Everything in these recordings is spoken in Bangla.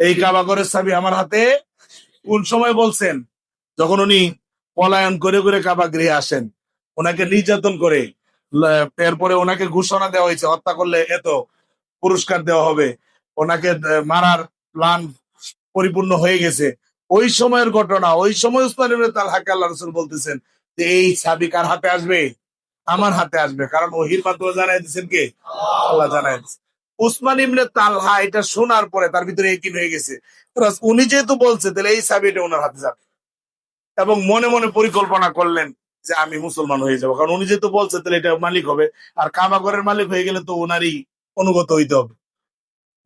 এই কাবা ঘরের চাবি আমার হাতে। কোন সময় বলছেন? যখন উনি পলায়ন করে করে কাবা গৃহে আসেন, ওনাকে নির্যাতন করে, এরপরে ওনাকে ঘোষণা দেওয়া হয়েছে হত্যা করলে এত পুরস্কার দেওয়া হবে, ওনাকে মারার প্ল্যান পরিপূর্ণ হয়ে গেছে। ওই সময়ের ঘটনা, ওই সময় উসমান ইবনে তালহাকে আল্লাহ রাসূল বলতেছেন যে এই চাবি কার হাতে আসবে? আমার হাতে আসবে। কারণ ওহির মাধ্যমে জানাই দিচ্ছেন কে? আল্লাহ জানাই দিচ্ছেন। উসমান ইবনে তালহা এটা শোনার পরে তার ভিতরে একই হয়ে গেছে, উনি যেহেতু বলছে তাহলে এই চাবিটা ওনার হাতে যাবে। এবং মনে মনে পরিকল্পনা করলেন যে আমি মুসলমান হয়ে যাবো, কারণ উনি যেহেতু বলছে তাহলে এটা মালিক হবে। আর কাবা ঘরের মালিক হয়ে গেলে তো ওনারই অনুগত হইতে হবে।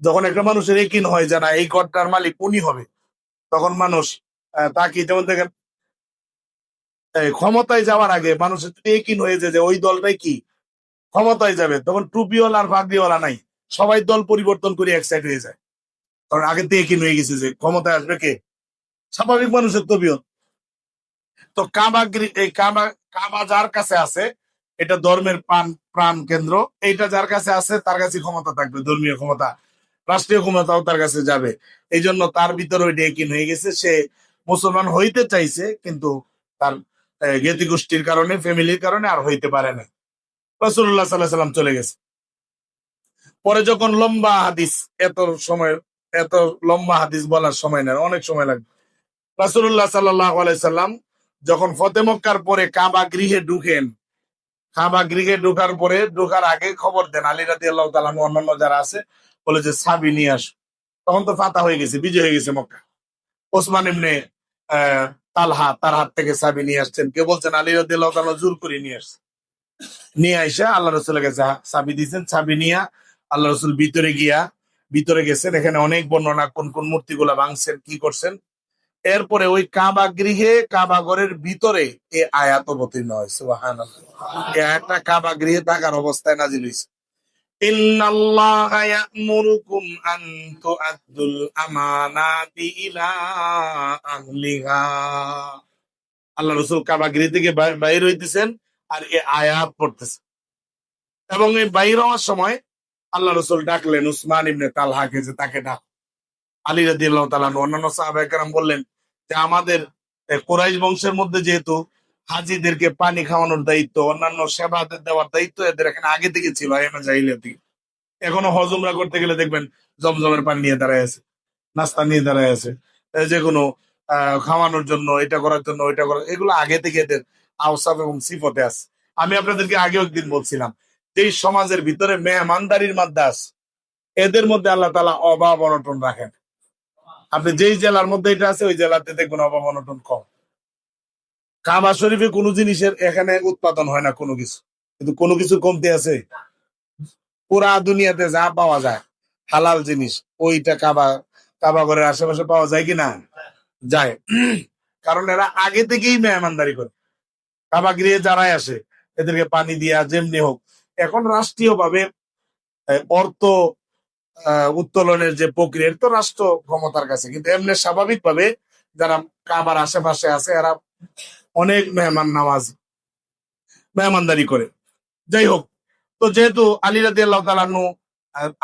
যখন একটা মানুষের একিন হয় যে না এই ঘরটার মালিক উনি হবে, তখন মানুষ তাকে, যেমন দেখেন ক্ষমতায় যাওয়ার আগে মানুষের যদি একিন হয়ে যায় যে ওই দলটাই কি ক্ষমতায় যাবে, তখন টুপিওয়ালা আর পাগড়িওয়ালা নাই, সবাই দল পরিবর্তন করে এক সাইড হয়ে যায়। কারণ আগে থেকে একিন হয়ে গেছে যে ক্ষমতায় আসবে কে, স্বাভাবিক মানুষের তবিয়ত। তো কাবা যার কাছে আছে, এটা ধর্মের প্রাণ কেন্দ্র। এইটা যার কাছে আছে তার কাছে ক্ষমতা থাকবে, ধর্মীয় ক্ষমতা, রাষ্ট্রীয় ক্ষমতাও তার কাছে যাবে। এই জন্য তার ভিতরে ওইটা একিন হয়ে গেছে, সে মুসলমান হইতে চাইছে, কিন্তু তার জ্ঞাতি গোষ্ঠীর কারণে, ফ্যামিলির কারণে আর হইতে পারে না। রাসূলুল্লাহ সাল্লাল্লাহু আলাইহি সাল্লাম চলে গেছে। পরে যখন লম্বা হাদিস, এত সময়, এত লম্বা হাদিস বলার সময় না, অনেক সময় লাগবে। রাসূলুল্লাহ সাল্লাল্লাহু আলাইহি সাল্লাম যখন ফতে মক্কার পরে কাবা গৃহে ঢুকেন, কাবা গৃহে ঢোকার পরে, ঢোকার আগে খবর দেন আলী রাদিয়াল্লাহু তাআলা অন্যান্য যারা আছে, বলে যে চাবি নিয়ে আস। তখন তো ফাতা হয়ে গেছে, বিজয় হয়ে গেছে মক্কা। ওসমান ইবনে আহ, তালহা তার হাত থেকে চাবি নিয়ে আসছেন। কেউ বলছেন আলী রাদিয়াল্লাহু তাআলা জোর করে নিয়ে আসছে। নিয়ে আইসা আল্লাহ রসুলের কাছে চাবি দিয়েছেন। চাবি নিয়ে আল্লাহ রসুল ভিতরে গেছেন। এখানে অনেক বর্ণনা, কোন কোন মূর্তিগুলা ভাঙছেন, কি করছেন। এরপরে ওই কাবা গৃহে, কাবা ঘরের ভিতরে এই আয়াত অবতীর্ণ হয়, সুবহানাল্লাহ। এই আয়াতটা কাবা গৃহে থাকার অবস্থায় নাজিল হয়েছে। ইন্নাল্লাহা ইয়া'মুরুকুম আন তু'আদ্দুল আমানাতি ইলা আহলিহা। আল্লাহ রাসূল কাবা গৃহ থেকে বাইর হইতেছেন আর এই আয়াত পড়তেছেন। এবং এই বাইর হওয়ার সময় আল্লাহ রাসূল ডাকলেন উসমান ইবনে তালহাকে, যে তাকে ডাক। আলী রাদিয়াল্লাহু তাআলা অন্যান্য সাহাবায়ে কেরাম বললেন যে আমাদের কুরাইশ বংশের মধ্যে যেহেতু হাজীদেরকে পানি খাওয়ানোর দায়িত্ব, অন্যান্য সেবা দেওয়ার দায়িত্ব এদের এখানে আগে থেকে ছিল, আইয়ামে জাহিলিয়াতি। এখনো হজ উমরা করতে গেলে দেখবেন জমজমের পানি নিয়ে দাঁড়ায় আছে, নাস্তা নিয়ে দাঁড়ায় আছে, যে কোনো খাওয়ানোর জন্য, এটা করার জন্য, ওইটা করার, এগুলো আগে থেকে এদের আওসাফ এবং সিফতে আছে। আমি আপনাদেরকে আগেও একদিন বলছিলাম, যেই সমাজের ভিতরে মেহমানদারির মাধ্যমে আছে, এদের মধ্যে আল্লাহ তাআলা অভাব অনটন রাখেন। আপনি যেই জেলার মধ্যে এটা আছে, ওই জেলাতে দেখবেন অভাব অনটন কম। কাবা শরীফে কোনো জিনিসের এখানে উৎপাদন হয় না কোনো কিছু, কিন্তু কোনো কিছু কমতি আছে? পুরা দুনিয়াতে যা পাওয়া যায় হালাল জিনিস, ওইটা কাবা ঘরের আশেপাশে পাওয়া যায় কিনা? যায়। কারণ এরা আগে থেকেই মেহমানদারি করে। কাবা গৃহে যারাই আসে এদেরকে পানি দিয়া যেমনি হোক। এখন রাষ্ট্রীয় ভাবে অর্থ উত্তোলনের যে প্রক্রিয়া, তো রাষ্ট্র ক্ষমতার কাছে, কিন্তু এমনি স্বাভাবিক ভাবে যারা কাবার আশেপাশে আছে এরা অনেক মেহমানদারি করে। যাই হোক, তো যেহেতু আলী রাদিয়াল্লাহু তাআলা আনহু,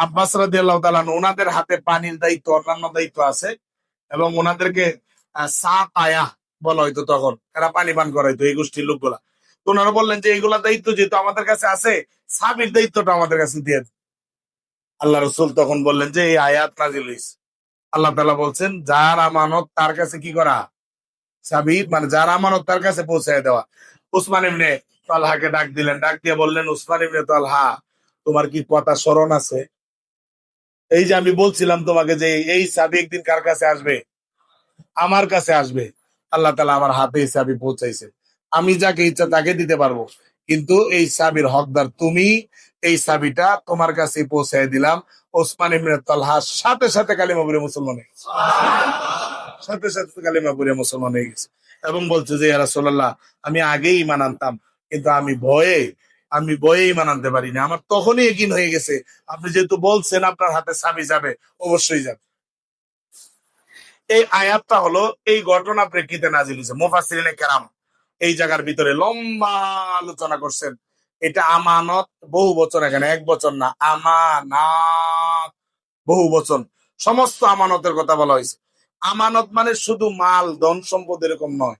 আব্বাস রাদিয়াল্লাহু তাআলা আনহু, ওনাদের হাতে পানির দায়িত্ব, অন্যান্য দায়িত্ব আছে, এবং ওনাদেরকে সাকায়া বলা হইতো, তখন এরা পানি পান করাইতো এই গোষ্ঠীর লোকগুলা। তো ওনারা বললেন যে এইগুলা দায়িত্ব যেহেতু আমাদের কাছে আছে, সাবির দায়িত্বটা আমাদের কাছে দিয়ে দেন। আল্লাহ রসুল তখন বললেন যে এই আয়াত নাযিল হইছে। আল্লাহ তাআলা বলছেন যার আমানত তার কাছে কি করা, সাবি মানে যার আমানত তার কাছে পৌঁছায় দেওয়া। উসমান ইবনে তালহাকে ডাক দিলেন, ডাক দিয়ে বললেন উসমান ইবনে তালহা, তোমার কি কথা স্মরণ আছে? এই যে আমি বলছিলাম তোমাকে যে এই চাবি একদিন কার কাছে আসবে? আমার কাছে আসবে। আল্লাহ তাআলা আমার হাতে এই চাবি পৌঁছাইছে। আমি যাকে ইচ্ছা তাকে দিতে পারবো, কিন্তু এই চাবির হকদার তুমি। এই চাবিটা তোমার কাছে পৌঁছাই দিলাম। ওসমান ইবনে তালহা সাথে সাথে কালিমা পড়ে মুসলমান হয়ে গেছে। সাথে সাথে কালিমা পড়ে মুসলমান হয়ে গেছে এবং বলছে যে ইয়া রাসূলুল্লাহ, আমি আগেই ঈমান আনতাম, কিন্তু আমি ভয়ে ঈমান আনতে পারিনি। আমার তখনই ইয়াকিন হয়ে গেছে, আপনি যেহেতু বলছেন আপনার হাতে চাবি যাবে, অবশ্যই যাবে। এই আয়াতটা হলো এই ঘটনা প্রেক্ষিতে নাজিল হয়েছে। মুফাসসিরিনে কেরাম এই জায়গার ভিতরে লম্বা আলোচনা করছেন। এটা আমানত বহু বচন, এখানে এক বচন না, আমানাত বহু বচন। সমস্ত আমানতের কথা বলা হয়েছে। আমানত মানে শুধু মাল ধন সম্পদ এরকম নয়,